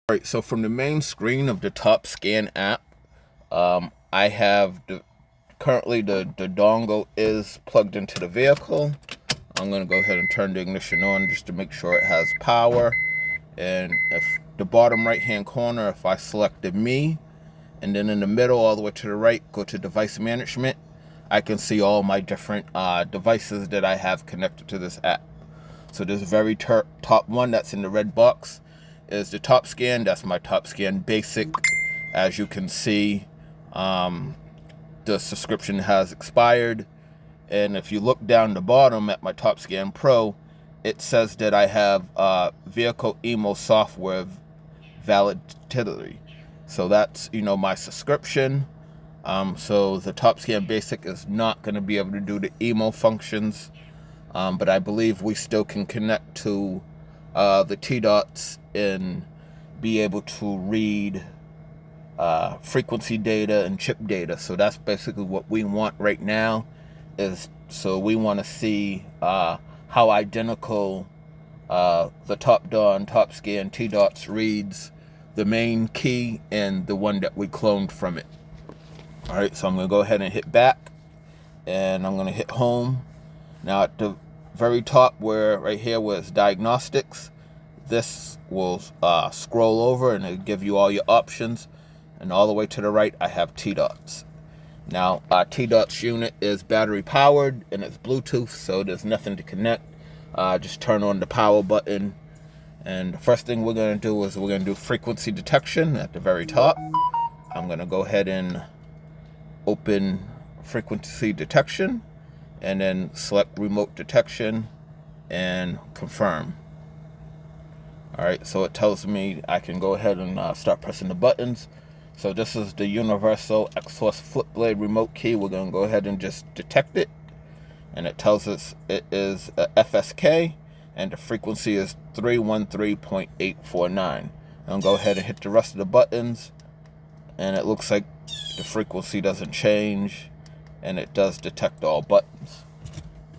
Alright, so from the main screen of the Topscan app, I have currently the dongle is plugged into the vehicle. I'm going to go ahead and turn the ignition on just to make sure it has power. And if the bottom right hand corner, if I select the me, and then in the middle all the way to the right, go to device management, I can see all my different devices that I have connected to this app. So this very top one that's in the red box is the Topscan. That's my Topscan Basic. As you can see, the subscription has expired. And if you look down the bottom at my Topscan Pro, it says that I have vehicle emo software validity. So that's, my subscription. So the Topscan Basic is not going to be able to do the emo functions. But I believe we still can connect to the T-dots and be able to read frequency data and chip data. So that's basically what we want right now. So we want to see how identical the Topdon Topscan T-dots reads the main key and the one that we cloned from it. Alright, so I'm going to go ahead and hit back, and I'm going to hit home. Now at the very top right here where it's diagnostics, this will scroll over and it'll give you all your options. And all the way to the right, I have T-dots. Now, our T-dots unit is battery powered and it's Bluetooth, so there's nothing to connect. Just turn on the power button. And the first thing we're going to do is we're going to do frequency detection at the very top. I'm going to go ahead and open frequency detection and then select remote detection and confirm. Alright, so it tells me I can go ahead and start pressing the buttons. So this is the universal X-Force flip blade remote key. We're going to go ahead and just detect it. And it tells us it is a FSK and the frequency is 313.849. I'll go ahead and hit the rest of the buttons. And it looks like the frequency doesn't change. And it does detect all buttons.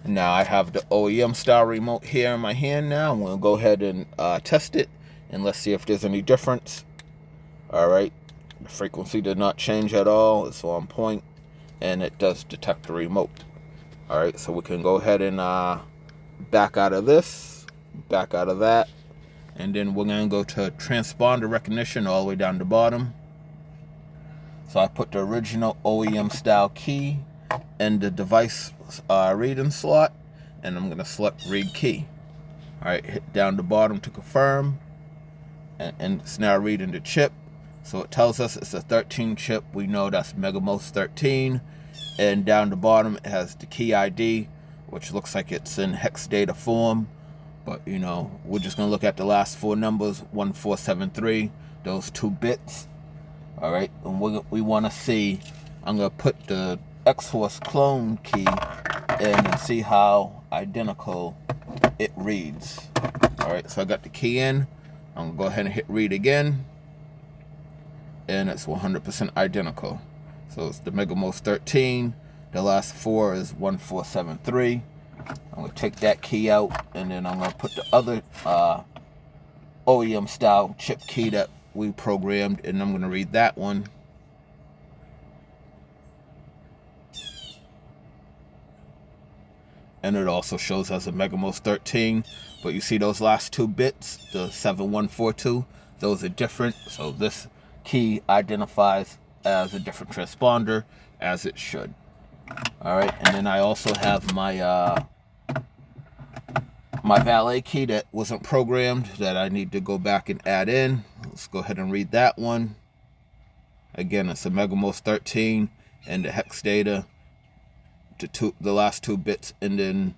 Now I have the OEM style remote here in my hand now. I'm going to go ahead and test it. And let's see if there's any difference. Alright. The frequency did not change at all. It's on point, and it does detect the remote. Alright, so we can go ahead and back out of this, back out of that, and then we're going to go to transponder recognition all the way down the bottom. So I put the original OEM style key in the device reading slot, and I'm going to select read key. Alright, hit down the bottom to confirm, and it's now reading the chip. So it tells us it's a 13 chip. We know that's Megamos 13. And down the bottom it has the key ID, which looks like it's in hex data form. But we're just going to look at the last four numbers, 1473, those 2 bits. Alright, and we want to see, I'm going to put the X-Force clone key in and see how identical it reads. Alright, so I got the key in. I'm going to go ahead and hit read again. And it's 100% identical. So it's the Megamos 13. The last 4 is 1473. I'm going to take that key out, and then I'm going to put the other OEM style chip key that we programmed, and I'm going to read that one. And it also shows as a Megamos 13. But you see those last 2 bits, the 7142, those are different. So this key identifies as a different transponder, as it should. Alright, and then I also have my my valet key that wasn't programmed that I need to go back and add in. Let's go ahead and read that one. Again, it's a Megamos 13 and the hex data, the last 2 bits, and then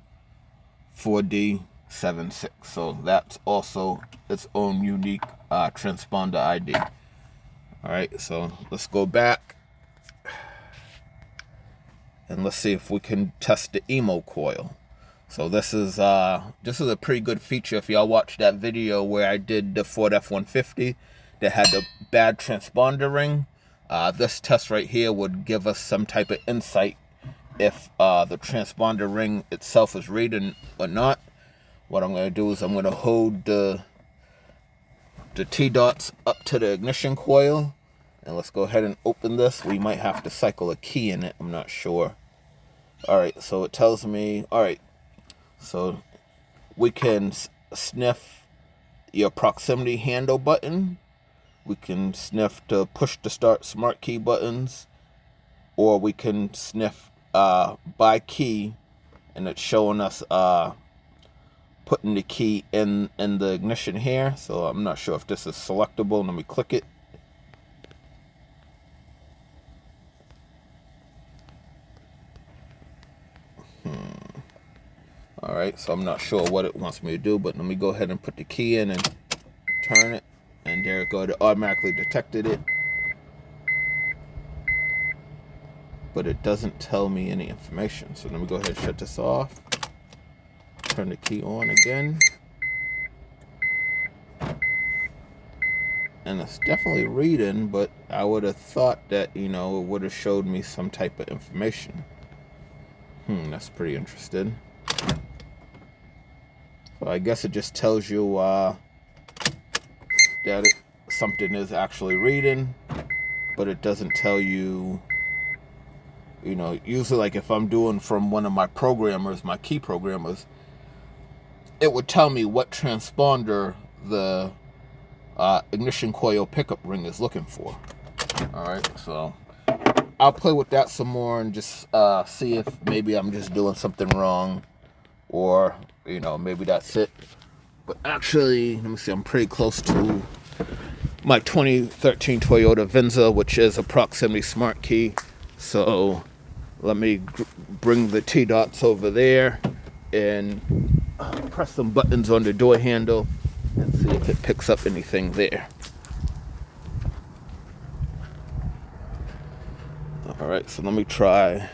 4D76. So that's also its own unique transponder ID. Alright, so let's go back and let's see if we can test the emo coil. So this is a pretty good feature. If y'all watched that video where I did the Ford F-150 that had the bad transponder ring, this test right here would give us some type of insight if the transponder ring itself is reading or not. What I'm going to do is I'm going to hold the the T-dots up to the ignition coil. And let's go ahead and open this. We might have to cycle a key in it. I'm not sure. All right, so it tells me, all right, so we can sniff your proximity handle button. We can sniff the push to start smart key buttons, or we can sniff by key, and it's showing us putting the key in the ignition here. So I'm not sure if this is selectable. Let me click it. All right, so I'm not sure what it wants me to do, but let me go ahead and put the key in and turn it, and there it goes. It automatically detected it, but it doesn't tell me any information. So let me go ahead and shut this off, turn the key on again, and it's definitely reading, but I would have thought that, you know, it would have showed me some type of information. That's pretty interesting. So I guess it just tells you that something is actually reading, but it doesn't tell you, you know, usually like if I'm doing from one of my programmers, my key programmers, it would tell me what transponder the ignition coil pickup ring is looking for. All right, so I'll play with that some more and just see if maybe I'm just doing something wrong, or, you know, maybe that's it. But actually, let me see, I'm pretty close to my 2013 Toyota Venza, which is a proximity smart key. So let me bring the T-dots over there and press some buttons on the door handle and see if it picks up anything there. All right, so let me try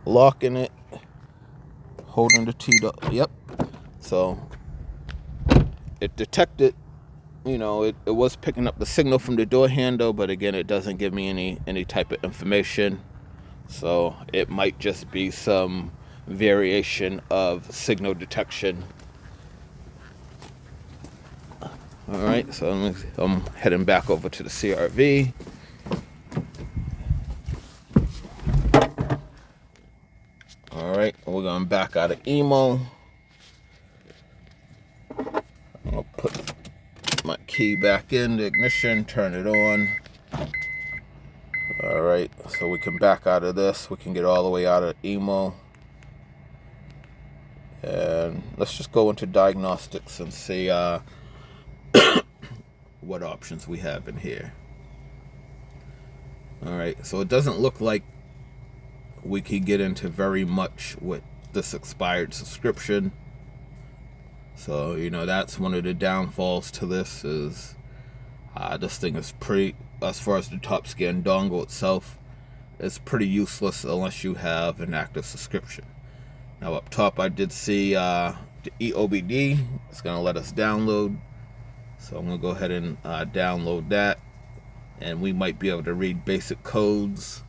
locking it, holding the T-dot. Yep. So it detected, you know, it was picking up the signal from the door handle, but again, it doesn't give me any type of information. So it might just be some variation of signal detection. All right, so I'm heading back over to the CRV. All right, we're going back out of emo. I'll put my key back in the ignition, turn it on. All right, so we can back out of this. We can get all the way out of emo. And let's just go into diagnostics and see what options we have in here. All right, so it doesn't look like we could get into very much with this expired subscription. So, you know, that's one of the downfalls to this is this thing is pretty, as far as the Topscan dongle itself, it's pretty useless unless you have an active subscription. Now up top I did see the EOBD. It's going to let us download. So I'm going to go ahead and download that. And we might be able to read basic codes.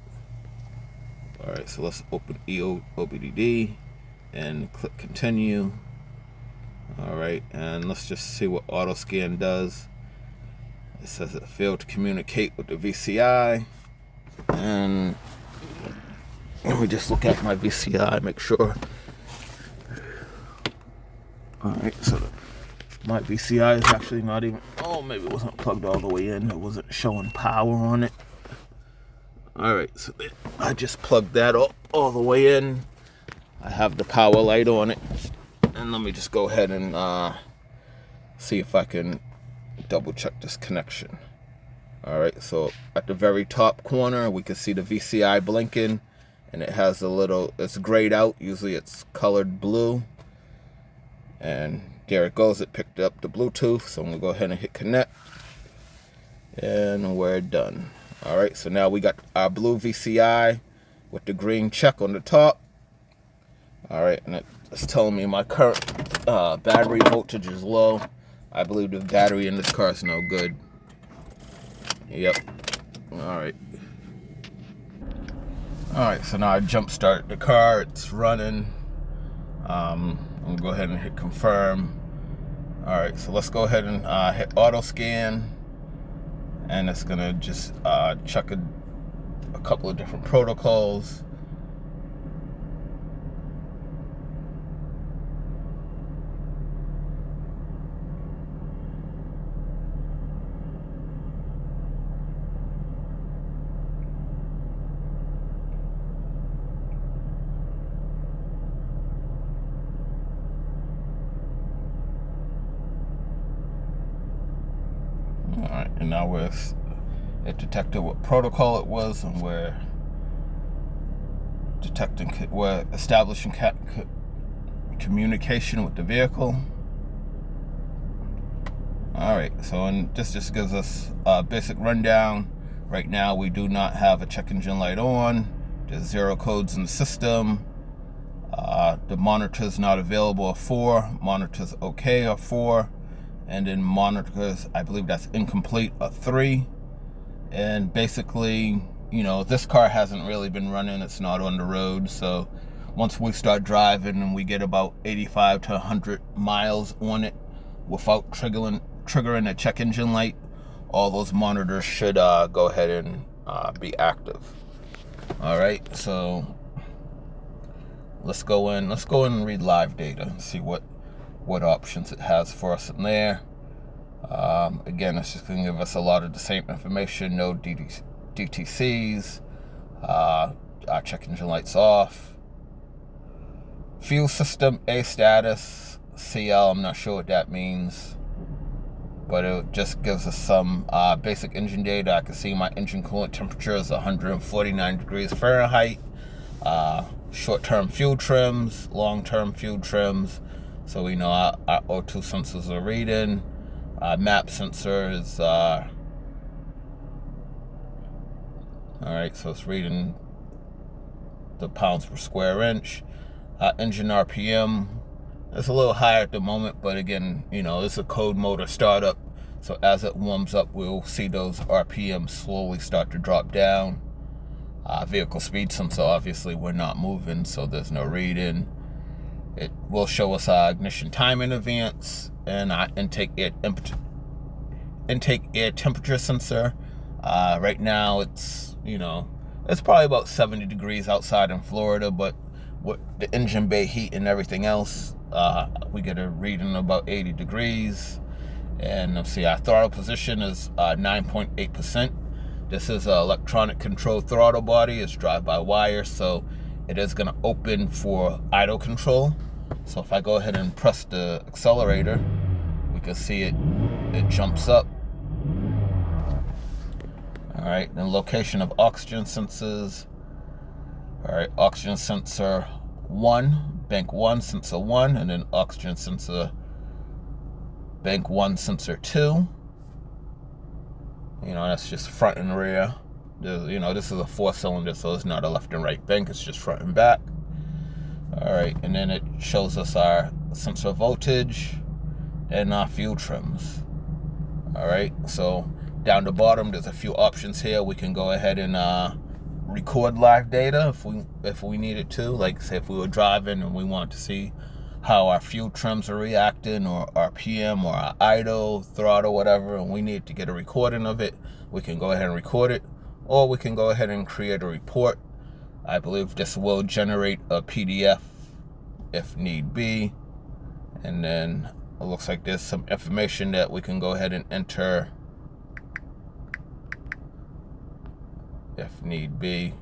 Alright, so let's open EOBD and click continue. Alright, and let's just see what AutoScan does. It says it failed to communicate with the VCI. And let me just look at my VCI, make sure. Alright, so my VCI is actually not even, oh, maybe it wasn't plugged all the way in. It wasn't showing power on it. Alright, so I just plugged that all the way in. I have the power light on it. And let me just go ahead and see if I can double check this connection. Alright, so at the very top corner, we can see the VCI blinking. And it has a little, it's grayed out. Usually it's colored blue. And there it goes. It picked up the Bluetooth. So I'm going to go ahead and hit connect. And we're done. Alright, so now we got our blue VCI with the green check on the top. Alright, and it's telling me my current battery voltage is low. I believe the battery in this car is no good. Yep. Alright. Alright, so now I jump started the car. It's running. I'm going to go ahead and hit confirm. All right, so let's go ahead and hit auto scan, and it's gonna just check a couple of different protocols. All right, and now it detected what protocol it was, and we're establishing communication with the vehicle. All right, so and this just gives us a basic rundown. Right now, we do not have a check engine light on. There's 0 codes in the system. The monitors not available are 4. Monitors okay are 4. And then monitors, I believe that's incomplete, are 3. And basically, you know, this car hasn't really been running. It's not on the road. So once we start driving and we get about 85 to 100 miles on it without triggering a check engine light, all those monitors should go ahead and be active. All right, so let's go in and read live data and see what options it has for us in there. Again, it's just going to give us a lot of the same information. No DTCs. Our check engine lights off. Fuel system A status. CL, I'm not sure what that means, but it just gives us some basic engine data. I can see my engine coolant temperature is 149 degrees Fahrenheit. Short-term fuel trims, long-term fuel trims. So we know our O2 sensors are reading. Map sensor is, all right, so it's reading the pounds per square inch. Engine RPM is a little higher at the moment, but again, you know, it's a cold motor startup. So as it warms up, we'll see those RPMs slowly start to drop down. Vehicle speed sensor, obviously we're not moving, so there's no reading. It will show us our ignition time in advance, and our intake air temperature sensor. Right now it's, you know, it's probably about 70 degrees outside in Florida, but with the engine bay heat and everything else, we get a reading about 80 degrees. And let's see, our throttle position is 9.8%. This is an electronic control throttle body. It's drive-by-wire, so it is going to open for idle control. So if I go ahead and press the accelerator, we can see it jumps up. All right, then location of oxygen sensors. All right, oxygen sensor 1, bank 1, sensor 1, and then oxygen sensor bank 1, sensor 2. You know, that's just front and rear. You know, this is a 4-cylinder, so it's not a left and right bank, it's just front and back. All right, and then it shows us our sensor voltage and our fuel trims. All right, so down the bottom, there's a few options here. We can go ahead and record live data if we needed to. Like, say if we were driving and we wanted to see how our fuel trims are reacting, or RPM, or our idle, throttle, whatever, and we need to get a recording of it, we can go ahead and record it, or we can go ahead and create a report. I believe this will generate a PDF if need be, and then it looks like there's some information that we can go ahead and enter if need be.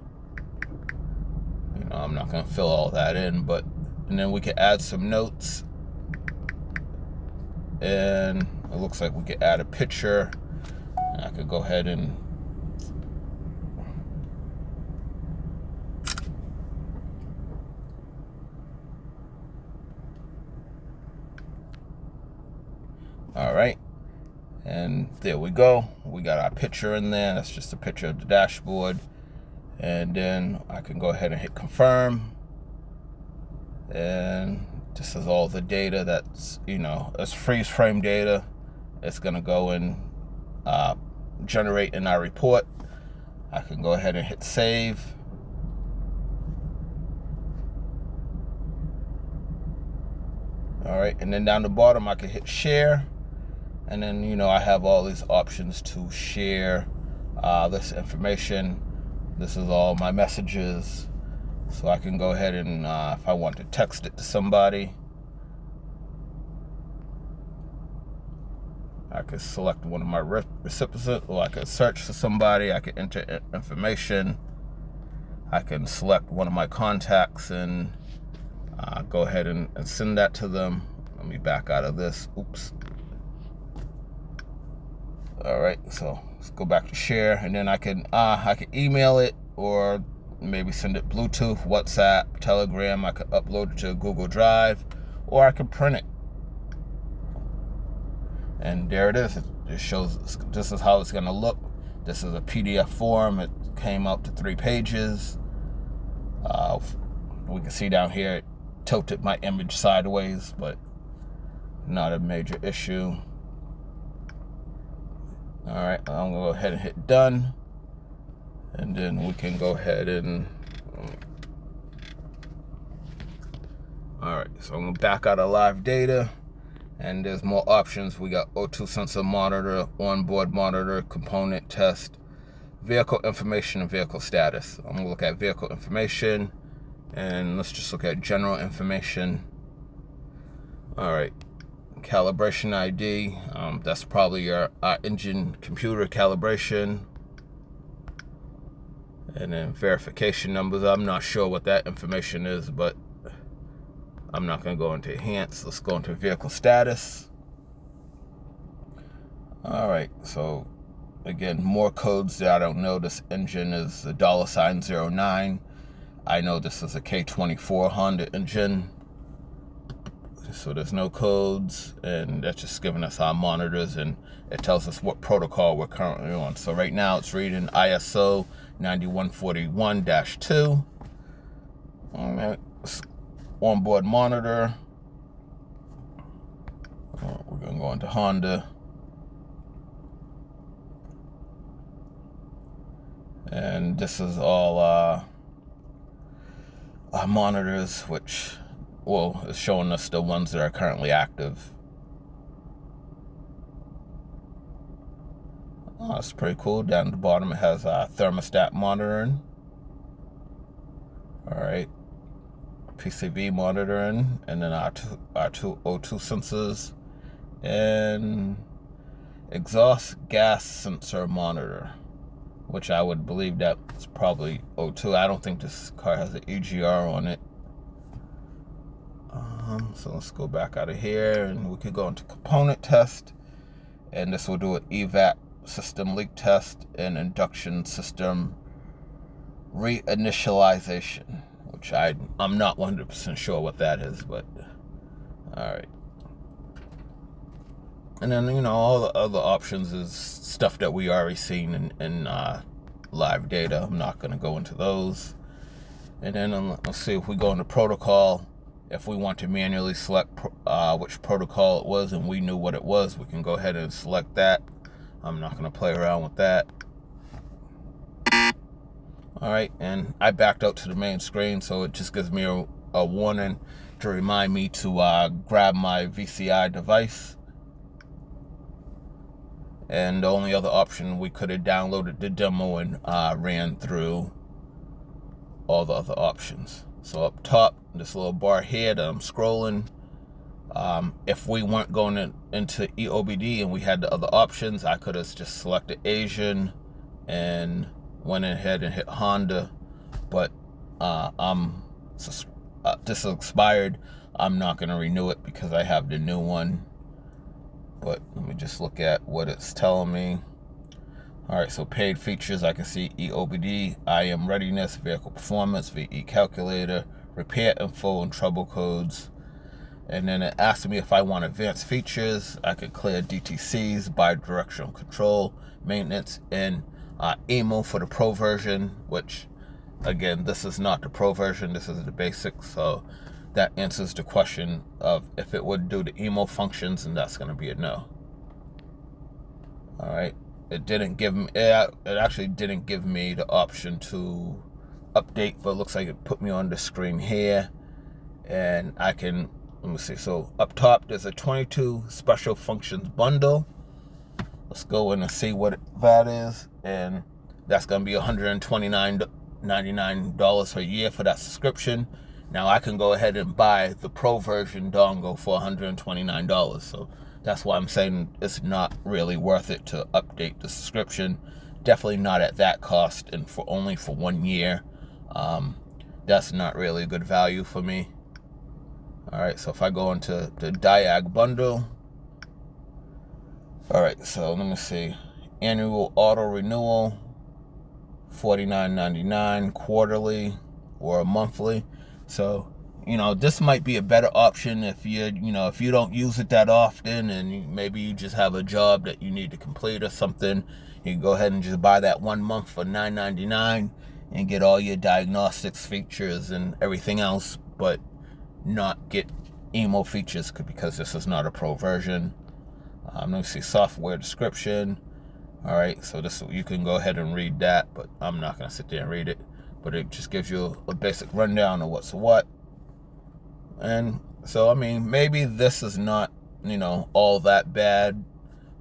You know, I'm not going to fill all that in, but and then we can add some notes, and it looks like we could add a picture. And I could go ahead and all right, and there we go. We got our picture in there. That's just a picture of the dashboard. And then I can go ahead and hit confirm. And this is all the data that's, you know, it's freeze frame data. It's gonna go and generate in our report. I can go ahead and hit save. All right, and then down the bottom I can hit share, and then I have all these options to share this information. This is all my messages, so I can go ahead and if I want to text it to somebody, I could select one of my recipients, or I could search for somebody. I could enter information. I can select one of my contacts and go ahead and send that to them. Let me back out of this. Oops. All right, so let's go back to share, and then I can email it, or maybe send it Bluetooth, WhatsApp, Telegram. I could upload it to Google Drive, or I could print it. And there it is. It shows this is how it's going to look. This is a PDF form. It came out to 3 pages. We can see down here it tilted my image sideways, but not a major issue. All right, I'm going to go ahead and hit done. And then we can go ahead and... All right, so I'm going to back out of live data. And there's more options. We got O2 sensor monitor, onboard monitor, component test, vehicle information, and vehicle status. I'm going to look at vehicle information, and let's just look at general information. All right, calibration ID. That's probably your engine computer calibration. And then verification numbers. I'm not sure what that information is, but I'm not going to go into enhanced. Let's go into vehicle status. All right, so again, more codes that I don't know. This engine is the $09. I know this is a K24 Honda engine, so there's no codes, and that's just giving us our monitors, and it tells us what protocol we're currently on. So right now it's reading ISO 9141-2. All right. Onboard monitor. We're going to go into Honda. And this is all our monitors, which, well, is showing us the ones that are currently active. Oh, that's pretty cool. Down at the bottom it has thermostat monitoring. All right. PCV monitoring, and then our two O2 sensors, and exhaust gas sensor monitor, which I would believe that's probably O2. I don't think this car has an EGR on it. So let's go back out of here, and we could go into component test, and this will do an EVAP system leak test and induction system reinitialization, which I'm not 100% sure what that is, but all right. And then, all the other options is stuff that we already seen in live data. I'm not going to go into those. And then let's see if we go into protocol. If we want to manually select which protocol it was and we knew what it was, we can go ahead and select that. I'm not going to play around with that. All right, and I backed out to the main screen, so it just gives me a warning to remind me to grab my VCI device. And the only other option, we could have downloaded the demo and ran through all the other options. So up top, this little bar here that I'm scrolling, if we weren't going into EOBD and we had the other options, I could have just selected Asian and went ahead and hit Honda, but this is expired. I'm not going to renew it because I have the new one. But let me just look at what it's telling me. All right, so paid features, I can see EOBD, IM readiness, vehicle performance, VE calculator, repair info, and trouble codes. And then it asks me if I want advanced features. I could clear DTCs, bi-directional control, maintenance, and EMO for the pro version, which, again, this is not the pro version, this is the basic. So that answers the question of if it would do the EMO functions, and that's going to be a no. All right. It didn't give me, it actually didn't give me the option to update, but it looks like it put me on the screen here, and I can let me see. So up top, there's a 22 special functions bundle. Let's go in and see what that is. And that's going to be $129.99 a year for that subscription. Now I can go ahead and buy the Pro version dongle for $129. So that's why I'm saying it's not really worth it to update the subscription. Definitely not at that cost, and for only for 1 year. That's not really a good value for me. All right, so if I go into the Diag bundle, all right, so let me see. Annual auto renewal, $49.99, quarterly or monthly. So, this might be a better option if if you don't use it that often, and maybe you just have a job that you need to complete or something. You can go ahead and just buy that 1 month for $9.99 and get all your diagnostics features and everything else, but not get emo features because this is not a Pro version. Let me see, software description. All right, so you can go ahead and read that, but I'm not going to sit there and read it. But it just gives you a basic rundown of what's what. And so, maybe this is not, all that bad.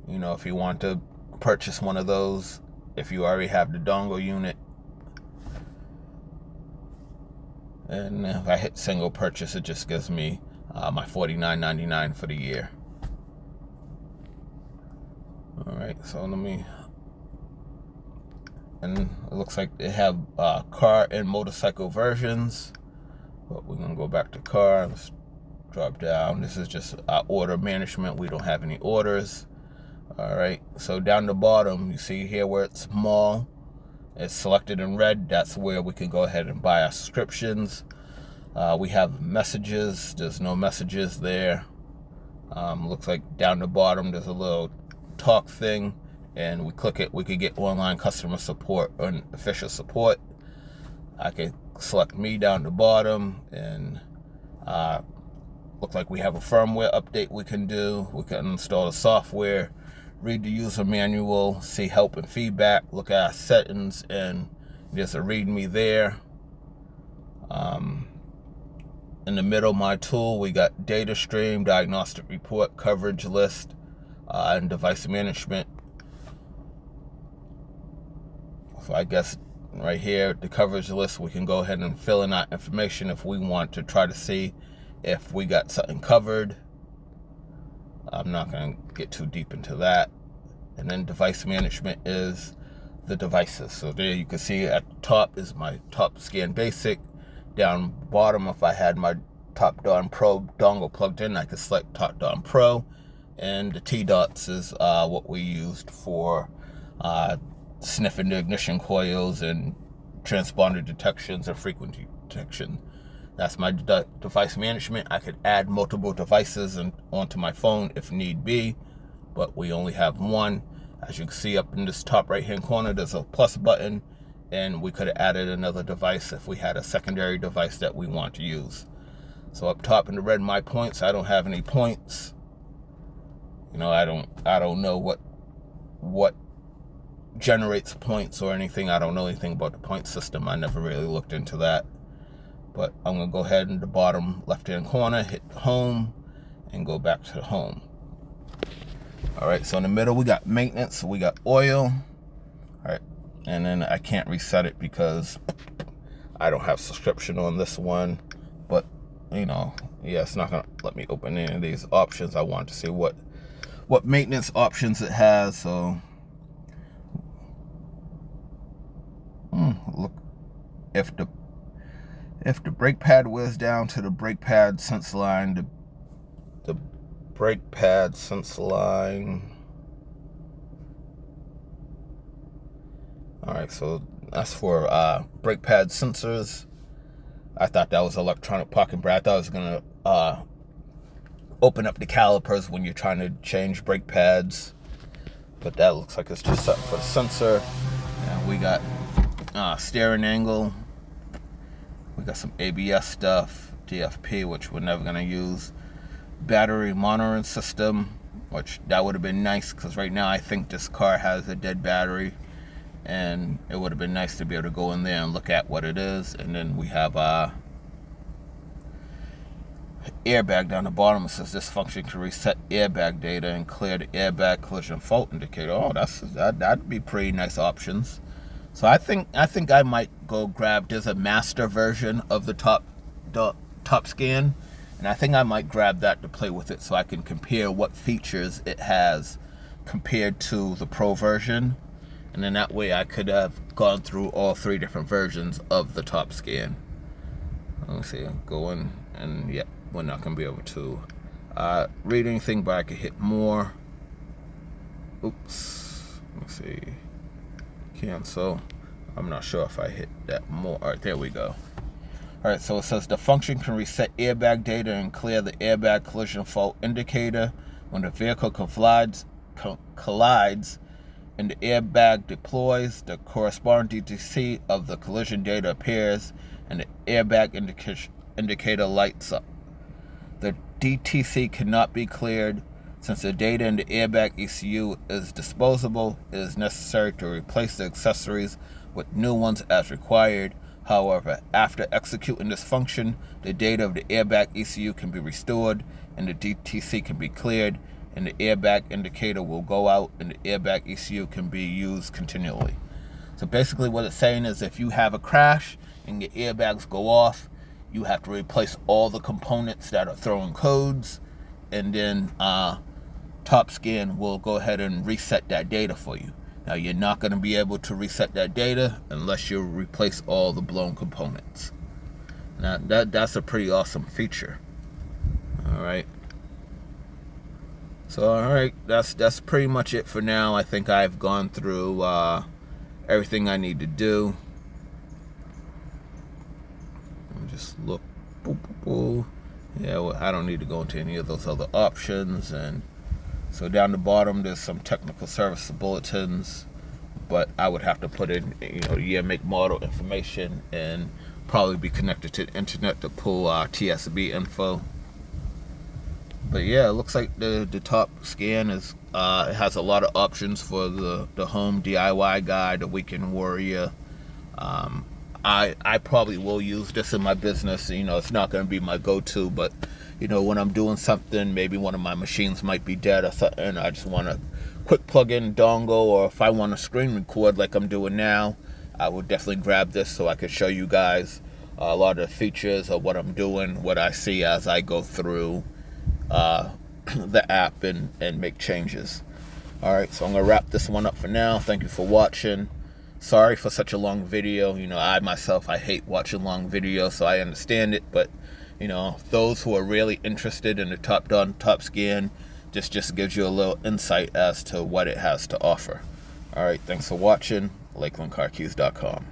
If you want to purchase one of those, if you already have the dongle unit. And if I hit single purchase, it just gives me my $49.99 for the year. All right, so and it looks like they have car and motorcycle versions, but we're gonna go back to car. Let's drop down. This is just order management. We don't have any orders. All right, so down the bottom, you see here where it's small, it's selected in red. That's where we can go ahead and buy our subscriptions. We have messages. There's no messages there. Looks like down the bottom there's a little talk thing, and we click it, we could get online customer support or official support. I could select me down the bottom, and look like we have a firmware update we can do. We can install the software, read the user manual, see help and feedback, look at our settings, and there's a readme there. In the middle, my tool, we got data stream, diagnostic report, coverage list, and device management. So I guess right here, the coverage list, we can go ahead and fill in our information if we want to try to see if we got something covered. I'm not going to get too deep into that. And then device management is the devices. So there you can see at the top is my Topscan Basic. Down bottom, if I had my Topdon Pro dongle plugged in, I could select Topdon Pro. And the T-dots is what we used for sniffing the ignition coils and transponder detections and frequency detection. That's my device management. I could add multiple devices onto my phone if need be, but we only have one. As you can see up in this top right hand corner, there's a plus button, and we could have added another device if we had a secondary device that we want to use. So up top in the red, my points, I don't have any points. I don't know what generates points or anything. I don't know anything about the point system. I never really looked into that. But I'm going to go ahead in the bottom left-hand corner, hit home, and go back to home. All right, so in the middle, we got maintenance. We got oil. All right, and then I can't reset it because I don't have subscription on this one. But, yeah, it's not going to let me open any of these options. I want to see what maintenance options it has. So, look, if the brake pad wears down to the brake pad sense line, the brake pad sense line. All right, so that's for brake pad sensors. I thought that was electronic parking brake. I thought it was gonna open up the calipers when you're trying to change brake pads, but that looks like it's just something for the sensor. And we got steering angle. We got some ABS stuff, DFP, which we're never gonna use. Battery monitoring system, which that would have been nice because right now I think this car has a dead battery, and it would have been nice to be able to go in there and look at what it is. And then we have airbag down the bottom. It says this function can reset airbag data and clear the airbag collision fault indicator. Oh, that'd be pretty nice options. So I think I might go grab. There's a master version of the Topscan, and I think I might grab that to play with it so I can compare what features it has compared to the Pro version, and then that way I could have gone through all 3 different versions of the Topscan. Let me see, going, and yep, we're not gonna be able to read anything, but I could hit more. Oops, let me see, cancel. I'm not sure if I hit that more. All right, there we go. All right, so it says the function can reset airbag data and clear the airbag collision fault indicator when the vehicle collides and the airbag deploys. The corresponding DTC of the collision data appears and the airbag indicator lights up. The DTC cannot be cleared. Since the data in the airbag ECU is disposable, it is necessary to replace the accessories with new ones as required. However, after executing this function, the data of the airbag ECU can be restored and the DTC can be cleared, and the airbag indicator will go out and the airbag ECU can be used continually. So basically what it's saying is if you have a crash and your airbags go off, you have to replace all the components that are throwing codes, and then Topscan will go ahead and reset that data for you. Now you're not going to be able to reset that data unless you replace all the blown components. Now that's a pretty awesome feature. All right. So all right, that's pretty much it for now. I think I've gone through everything I need to do. Let me just look. Boop, boop, boop. Yeah, well, I don't need to go into any of those other options. And so down the bottom, there's some technical service bulletins, but I would have to put in, year, make, model information, and probably be connected to the internet to pull TSB info. But yeah, it looks like the Topscan is it has a lot of options for the home DIY guy, the weekend warrior. I probably will use this in my business. It's not going to be my go-to, but when I'm doing something, maybe one of my machines might be dead or something, and I just want a quick plug-in dongle, or if I want to screen record like I'm doing now, I would definitely grab this so I could show you guys a lot of the features of what I'm doing, what I see as I go through the app and make changes. All right, so I'm going to wrap this one up for now. Thank you for watching. Sorry for such a long video. I myself, I hate watching long videos, so I understand it. But, those who are really interested in the Topdon Topscan, just gives you a little insight as to what it has to offer. All right, thanks for watching. LakelandCarKeys.com.